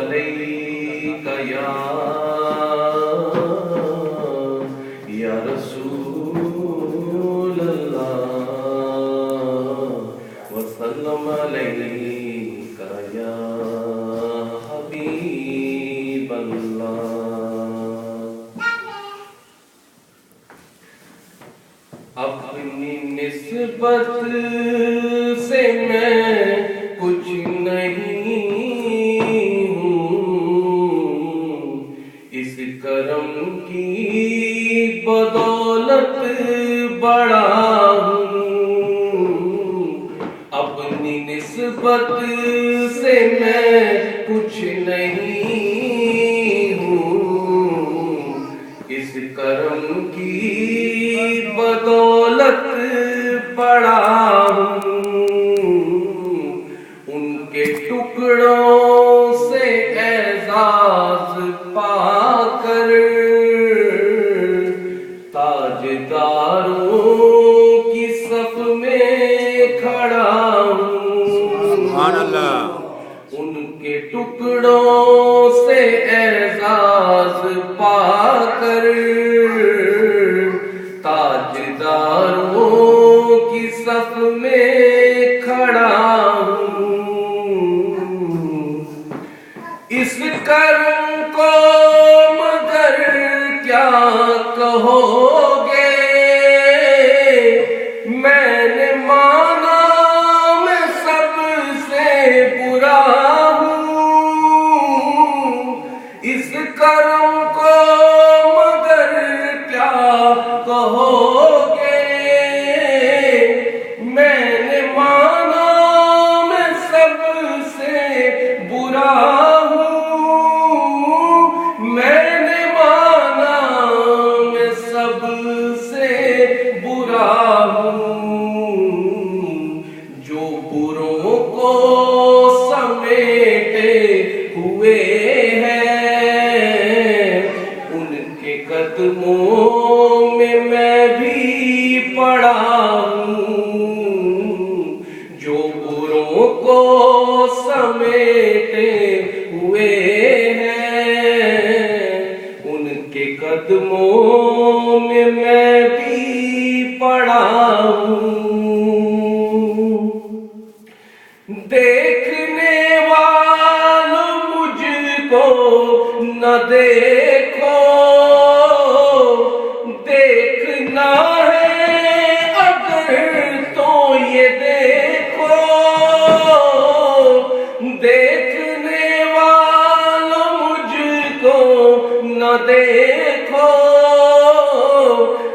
علیک یا رسول اللہ وسلم علیک یا حبیب اللہ۔ اپنی نسبت سے میں کچھ نہیں ہوں، اس کرم کی بدولت بڑا ہوں۔ اپنی نسبت سے میں کچھ نہیں ہوں، اس کرم کی بدولت بڑا ہوں۔ ان کے ٹکڑوں سے اعزاز پا کر تاجداروں کی صف میں کھڑا ہوں۔ سبحان اللہ۔ ان کے ٹکڑوں سے اعزاز پا کر تاجداروں کی صف میں کھڑا ہوں۔ اس کرم کو مگر کیا کہو گے، میں نے مانا میں سب سے برا ہوں۔ اس کرم کو مگر کیا کہو گے، میں نے مانا میں سب سے برا ہوں۔ میں نے مانا میں سب سے برا ہوں۔ جو بروں کو سمیٹے ہوئے ہیں، ان کے قدموں میں میں بھی پڑا ہوں۔ جو بروں کو سمیٹے ہوئے ہیں، ان کے قدموں میں میں بھی پڑا ہوں۔ دیکھنے والوں مجھ کو نہ دیکھو، دیکھنا ہے اگر تو یہ دیکھو۔ دیکھنے والوں مجھ کو نہ دیکھو،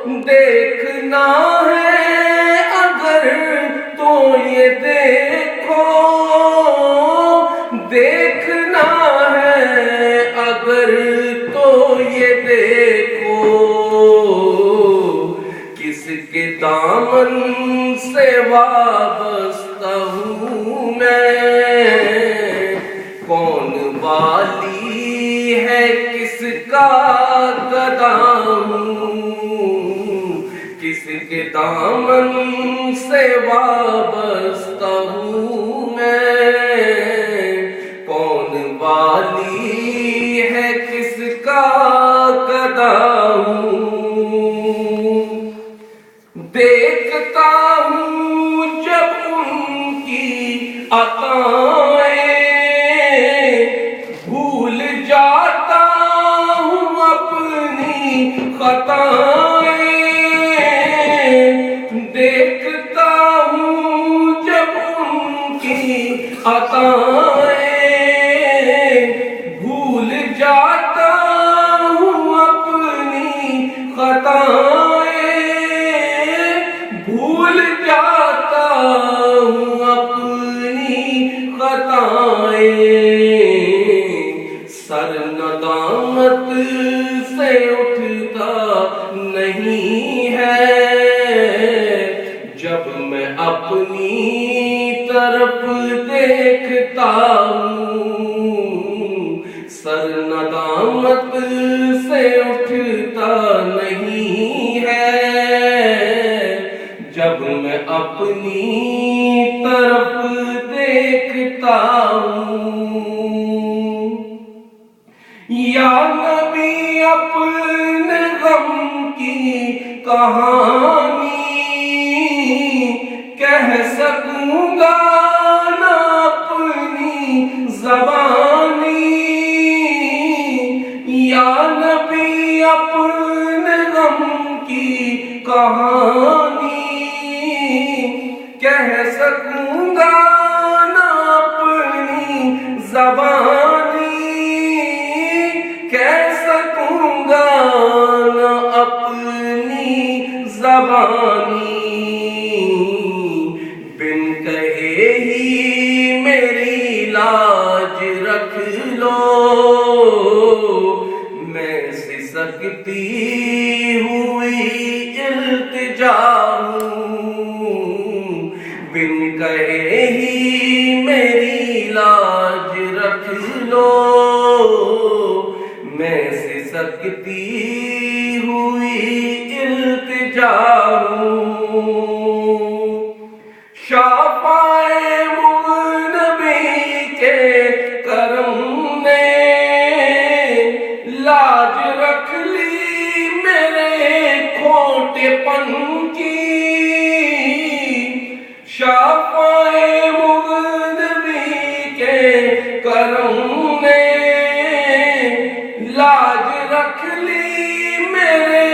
دیکھنا ہے اگر تو یہ دیکھو۔ دیکھنا ہے اگر تو یہ دیکھو۔ کس کے دامن سے وابستہ ہوں میں، کون والی ہے کس کا گدا ہوں۔ کس کے دامن سے وابستہ ہوں میں، کون والی ہے کس کا گدا ہوں۔ دیکھتا ہوں جب ان کی عطائیں، بھول جاتا ہوں اپنی خطائیں۔ دیکھتا ہوں جب ان کی عطائیں، بھول جاتا ہوں اپنی خطائیں۔ بھول جاتا ہوں اپنی خطائیں۔ سر ندامت سے اٹھتا نہیں ہے، جب میں اپنی طرف دیکھتا ہوں۔ سر ندامت سے اٹھتا نہیں ہے، جب میں اپنی طرف دیکھتا ہوں۔ یا نبی اپنے غم کی کہانی کہہ سکوں گا نہ اپنی زبانی، یا نبی اپنے غم کی کہانی کہہ سکوں گا نہ اپنی زبانی، کہہ سکوں گا نہ اپنی زبانی، بن کہے ہی میری لاج رکھ لو، میں سسکتی ہوئی التجا ہوں، بن کہے ہی میری لاج رکھ لو، میں سسکتی ہوئی التجا ہوں، شافعِ مغنبی کے کرم نے لاج رکھ لی میرے کھوٹے پن کی، شافعِ مغنبی کے کرم نے لاج رکھ لی میرے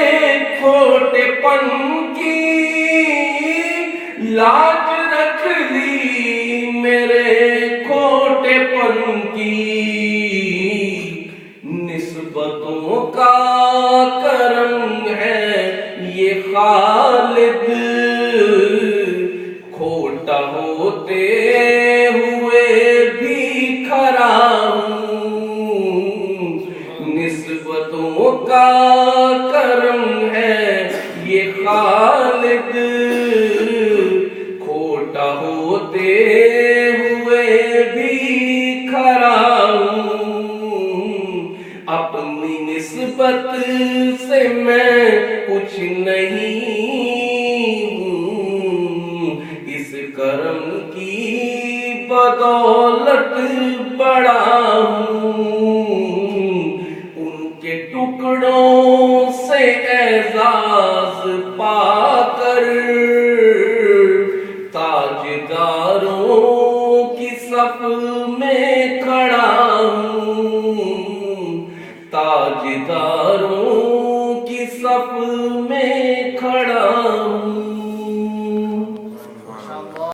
کھوٹے پن کی، لاج رکھ لی میرے کھوٹے پن کی، نسبتوں کا کرم ہے یہ خالد، کھوٹا ہوتے ہوئے بھی کھرا ہوں، نسبتوں کا کرم ہے یہ خالد، کھوٹا ہوتے ہوئے بھی کھرا ہوں، اپنی نسبت سے میں کچھ نہیں ہوں، اس کرم کی بدولت بڑا ہوں، ان کے ٹکڑوں سے اعزاز پا کر تاجداروں کی صف